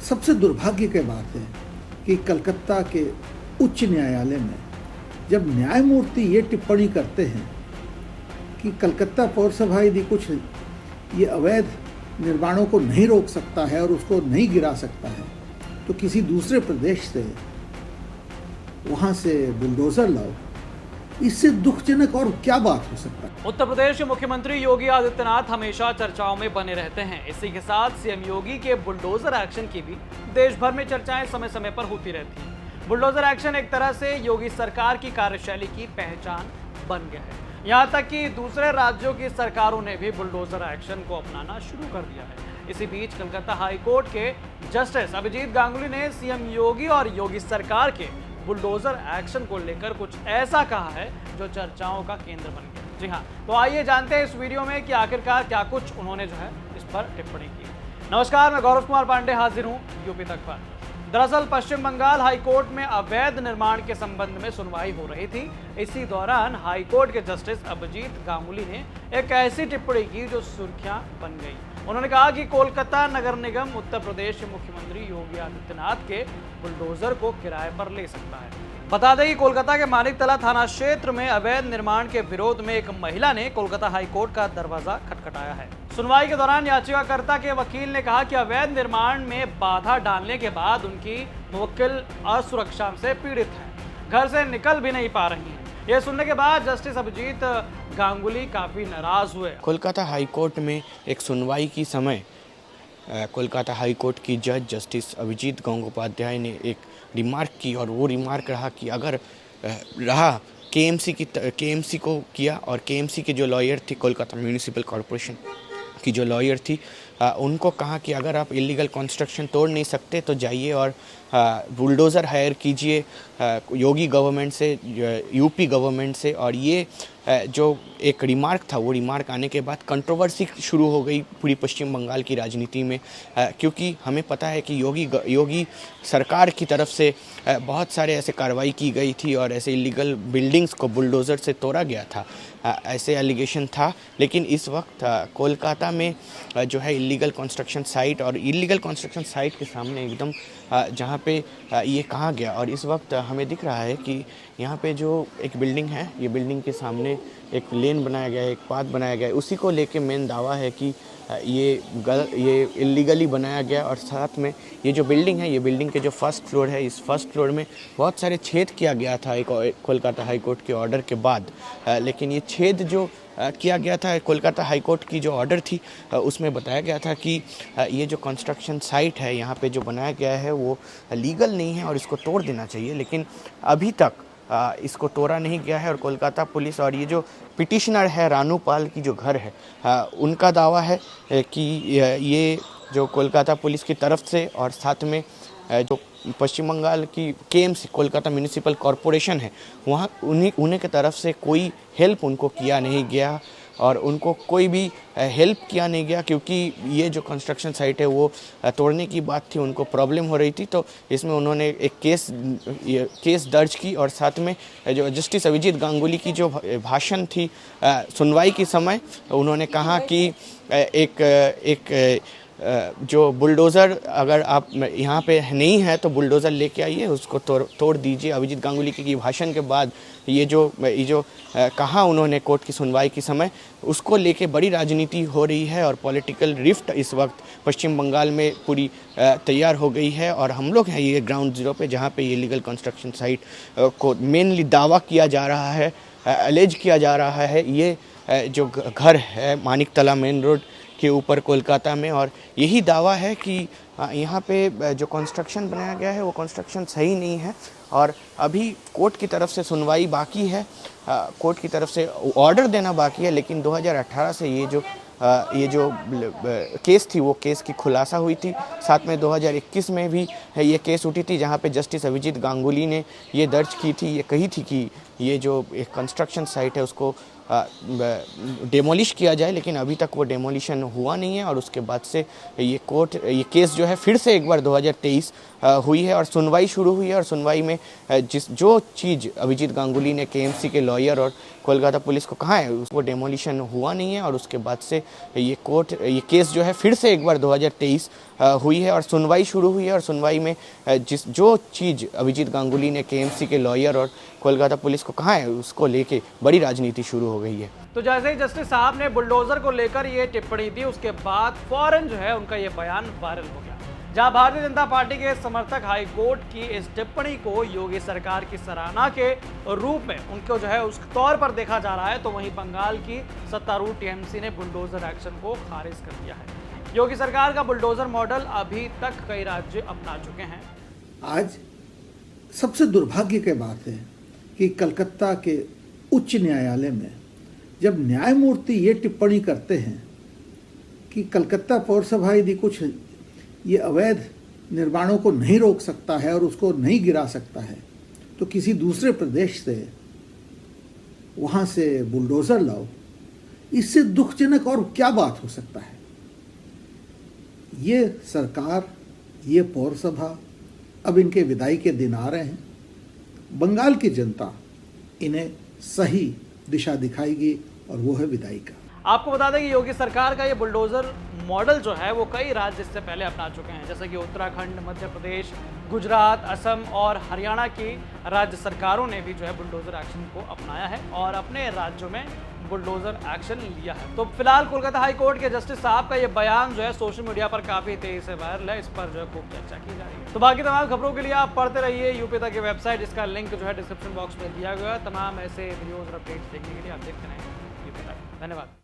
सबसे दुर्भाग्य की बात है कि कलकत्ता के उच्च न्यायालय में जब न्यायमूर्ति ये टिप्पणी करते हैं कि कलकत्ता पौरसभा यदि कुछ ये अवैध निर्माणों को नहीं रोक सकता है और उसको नहीं गिरा सकता है तो किसी दूसरे प्रदेश से वहाँ से बुलडोज़र लाओ, इससे दुखजनक और क्या बात हो सकता है। उत्तर प्रदेश के मुख्यमंत्री योगी आदित्यनाथ हमेशा चर्चाओं में बने रहते हैं। इसी के साथ सीएम योगी के बुलडोजर एक्शन की भी देश भर में चर्चाएं समय समय पर होती रहती हैं। बुलडोजर एक्शन एक तरह से योगी सरकार की कार्यशैली की पहचान बन गया है। यहाँ तक कि दूसरे राज्यों की सरकारों ने भी बुलडोजर एक्शन को अपनाना शुरू कर दिया है। इसी बीच कलकत्ता हाई कोर्ट के जस्टिस अभिजीत गांगुली ने सीएम योगी और योगी सरकार के बुलडोजर एक्शन को लेकर कुछ ऐसा कहा है जो चर्चाओं का केंद्र बन गया। जी हाँ, तो आइए जानते हैं इस वीडियो में कि आखिरकार क्या कुछ उन्होंने जो है इस पर टिप्पणी की। नमस्कार, मैं गौरव कुमार पांडे हाजिर हूँ यूपी तक पर। दरअसल पश्चिम बंगाल हाईकोर्ट में अवैध निर्माण के संबंध में सुनवाई हो रही थी। इसी दौरान हाईकोर्ट के जस्टिस अभिजीत गांगुली ने एक ऐसी टिप्पणी की जो सुर्खियां बन गई। उन्होंने कहा कि कोलकाता नगर निगम उत्तर प्रदेश के मुख्यमंत्री योगी आदित्यनाथ के बुलडोजर को किराए पर ले सकता है। बता दें कि कोलकाता के मानिकतला थाना क्षेत्र में अवैध निर्माण के विरोध में एक महिला ने कोलकाता हाईकोर्ट का दरवाजा खटखटाया है। सुनवाई के दौरान याचिकाकर्ता के वकील ने कहा कि अवैध निर्माण में बाधा डालने के बाद उनकी मुवक्किल असुरक्षा से पीड़ित है, घर से निकल भी नहीं पा रही है। यह सुनने के बाद जस्टिस अभिजीत गांगुली काफी नाराज हुए। कोलकाता हाईकोर्ट में एक सुनवाई की समय कोलकाता हाईकोर्ट की जज जस्टिस अभिजीत गंगोपाध्याय ने एक रिमार्क की और वो रिमार्क रहा कि अगर रहा केएमसी को किया और केएमसी के जो लॉयर थी, कोलकाता म्यूनिसिपल कॉरपोरेशन की जो लॉयर थी, उनको कहा कि अगर आप इलीगल कंस्ट्रक्शन तोड़ नहीं सकते तो जाइए और बुलडोज़र हायर कीजिए योगी गवर्नमेंट से, यूपी गवर्नमेंट से। और ये जो एक रिमार्क था, वो रिमार्क आने के बाद कंट्रोवर्सी शुरू हो गई पूरी पश्चिम बंगाल की राजनीति में, क्योंकि हमें पता है कि योगी सरकार की तरफ से बहुत सारे ऐसे कार्रवाई की गई थी और ऐसे इलीगल बिल्डिंग्स को बुलडोज़र से तोड़ा गया था, ऐसे एलिगेशन था। लेकिन इस वक्त कोलकाता में जो है इलीगल कंस्ट्रक्शन साइट और इलीगल कंस्ट्रक्शन साइट के सामने एकदम जहाँ पे ये कहा गया, और इस वक्त हमें दिख रहा है कि यहाँ पे जो एक बिल्डिंग है, ये बिल्डिंग के सामने एक लेन बनाया गया है, एक पाथ बनाया गया है, उसी को लेके मेन दावा है कि ये इलीगली बनाया गया। और साथ में ये जो बिल्डिंग है, ये बिल्डिंग के जो फर्स्ट फ्लोर है, इस फर्स्ट फ्लोर में बहुत सारे छेद किया गया था एक कोलकाता हाईकोर्ट के ऑर्डर के बाद। लेकिन ये छेद जो किया गया था, कोलकाता हाईकोर्ट की जो ऑर्डर थी उसमें बताया गया था कि ये जो कंस्ट्रक्शन साइट है यहाँ पे जो बनाया गया है वो लीगल नहीं है और इसको तोड़ देना चाहिए। लेकिन अभी तक इसको तोड़ा नहीं गया है। और कोलकाता पुलिस और ये जो पिटिशनर है रानू पाल की जो घर है, उनका दावा है कि ये जो कोलकाता पुलिस की तरफ से और साथ में जो पश्चिम बंगाल की केएमसी कोलकाता म्यूनिसिपल कॉरपोरेशन है, वहाँ उन्हीं के तरफ से कोई हेल्प उनको किया नहीं गया और उनको कोई भी हेल्प किया नहीं गया, क्योंकि ये जो कंस्ट्रक्शन साइट है वो तोड़ने की बात थी, उनको प्रॉब्लम हो रही थी। तो इसमें उन्होंने एक केस दर्ज की और साथ में जो जस्टिस अभिजीत गांगुली की जो भाषण थी सुनवाई के समय, उन्होंने कहा कि एक जो बुलडोज़र अगर आप यहाँ पे नहीं है तो बुलडोज़र लेके आइए, उसको तोड़ दीजिए। अभिजीत गांगुली की भाषण के बाद ये जो कहा उन्होंने कोर्ट की सुनवाई के समय, उसको लेके बड़ी राजनीति हो रही है और पॉलिटिकल रिफ्ट इस वक्त पश्चिम बंगाल में पूरी तैयार हो गई है। और हम लोग हैं ये ग्राउंड ज़ीरो पे, जहाँ पे ये लीगल कंस्ट्रक्शन साइट को मेनली दावा किया जा रहा है, एलेज किया जा रहा है। ये जो घर है मानिकतला मेन रोड के ऊपर कोलकाता में, और यही दावा है कि यहाँ पे जो कंस्ट्रक्शन बनाया गया है वो कंस्ट्रक्शन सही नहीं है। और अभी कोर्ट की तरफ से सुनवाई बाकी है, कोर्ट की तरफ से ऑर्डर देना बाकी है। लेकिन 2018 से ये जो केस थी वो केस की खुलासा हुई थी। साथ में 2021 में भी ये केस उठी थी, जहाँ पे जस्टिस अभिजीत गांगुली ने ये दर्ज की थी, ये कही थी कि ये जो एक कंस्ट्रक्शन साइट है उसको डेमोलिश किया जाए, लेकिन अभी तक वो डेमोलिशन हुआ नहीं है। और उसके बाद से ये केस जो है फिर से एक बार 2023 हुई है और सुनवाई शुरू हुई है। और सुनवाई में जो चीज़ अभिजीत गांगुली ने केएमसी के लॉयर और कोलकाता पुलिस को कहा है वो डेमोलिशन हुआ नहीं है। और उसके बाद से ये केस जो है फिर से एक बार 2023 हुई है और सुनवाई शुरू हुई है। और सुनवाई में जो चीज़ अभिजीत गांगुली ने केएमसी के लॉयर और कोलकाता पुलिस को कहा है उसको लेके बड़ी राजनीति शुरू हो गई है। तो जैसे ही जस्टिस साहब ने बुलडोजर को लेकर ये टिप्पणी दी, उसके बाद फौरन जो है उनका ये बयान वायरल हो गया, जहां भारतीय जनता पार्टी के समर्थक हाई कोर्ट की इस टिप्पणी को योगी सरकार की सराहना के रूप में उनको जो है उस तौर पर देखा जा रहा है, तो वहीं बंगाल की सत्तारूढ़ टीएमसी ने बुलडोजर एक्शन को खारिज कर दिया है। योगी सरकार का बुलडोजर मॉडल अभी तक कई राज्य अपना चुके हैं। आज सबसे दुर्भाग्य की बात है कि कलकत्ता के उच्च न्यायालय में जब न्यायमूर्ति ये टिप्पणी करते हैं कि कलकत्ता पौरसभा यदि कुछ ये अवैध निर्माणों को नहीं रोक सकता है और उसको नहीं गिरा सकता है, तो किसी दूसरे प्रदेश से वहाँ से बुलडोज़र लाओ। इससे दुखजनक और क्या बात हो सकता है। ये सरकार, ये पौरसभा, अब इनके विदाई के दिन आ रहे हैं। बंगाल की जनता इन्हें सही दिशा दिखाएगी और वो है विदाई का। आपको बता दें कि योगी सरकार का ये बुलडोजर मॉडल जो है वो कई राज्य इससे पहले अपना चुके हैं, जैसे कि उत्तराखंड, मध्य प्रदेश, गुजरात, असम और हरियाणा की राज्य सरकारों ने भी जो है बुलडोजर एक्शन को अपनाया है और अपने राज्यों में बुलडोजर एक्शन लिया है। तो फिलहाल कोलकाता हाई कोर्ट के जस्टिस साहब का ये बयान जो है सोशल मीडिया पर काफी तेजी से वायरल है, इस पर जो है खूब चर्चा की जा रही है। तो बाकी तमाम खबरों के लिए आप पढ़ते रहिए यूपी तक की वेबसाइट, इसका लिंक जो है डिस्क्रिप्शन बॉक्स में दिया गया है। तमाम ऐसे वीडियोज और अपडेट्स देखने के लिए आप देखते रहें यूपी तक। धन्यवाद।